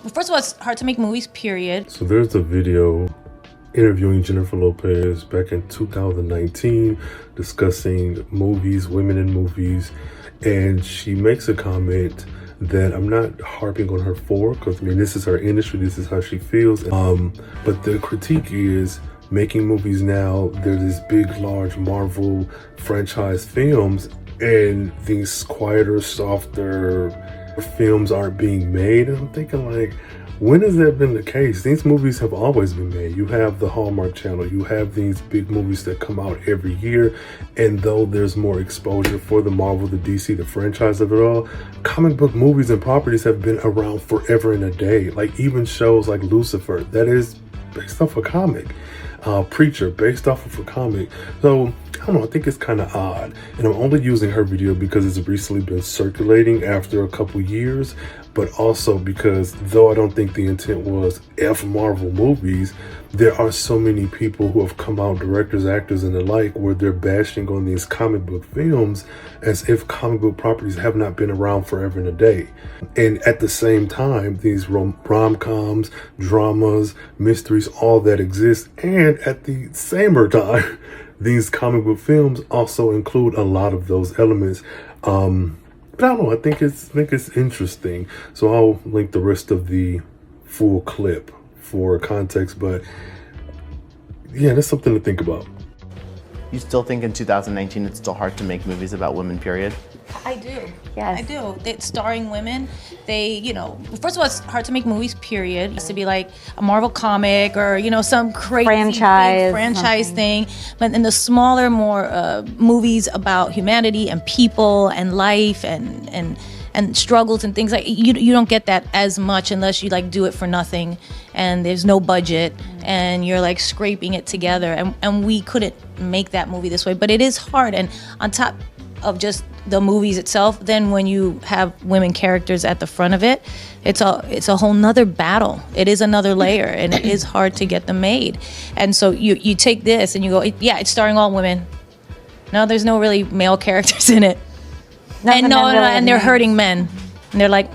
first of all, it's hard to make movies, period. So there's a video interviewing Jennifer Lopez back in 2019 discussing movies, women in movies, and she makes a comment that I'm not harping on her for, because I mean, this is her industry, this is how she feels. But the critique is making movies now, there's these big, large Marvel franchise films, and these quieter, softer films aren't being made. And I'm thinking, like, when has that been the case? These movies have always been made. You have the Hallmark Channel, you have these big movies that come out every year, and though there's more exposure for the Marvel, the DC, the franchise of it all, comic book movies and properties have been around forever and a day. Like even shows like Lucifer, that is based off a comic. Preacher, based off of a comic. So I don't know, I think it's kind of odd, and I'm only using her video because it's recently been circulating after a couple years, but also because though I don't think the intent was F Marvel movies, there are so many people who have come out, directors, actors, and the like, where they're bashing on these comic book films as if comic book properties have not been around forever and a day. And at the same time, these rom-coms, dramas, mysteries, all that exist, and at the same time, these comic book films also include a lot of those elements. But I don't know, I think it's interesting. So I'll link the rest of the full clip for context, but yeah, that's something to think about. You still think in 2019 it's still hard to make movies about women, period? I do. Yes. I do. It's starring women. They, first of all, it's hard to make movies, period. It has to be like a Marvel comic or, some crazy franchise thing. But in the smaller, more movies about humanity and people and life and struggles and things like you don't get that as much unless you like do it for nothing and there's no budget and you're like scraping it together, and we couldn't make that movie this way. But it is hard, and on top of just the movies itself, then when you have women characters at the front of it, it's a whole nother battle. It is another layer, and it is hard to get them made. And so you take this and you go, yeah, it's starring all women. No, there's no really male characters in it. And they're hurting men. And they're like,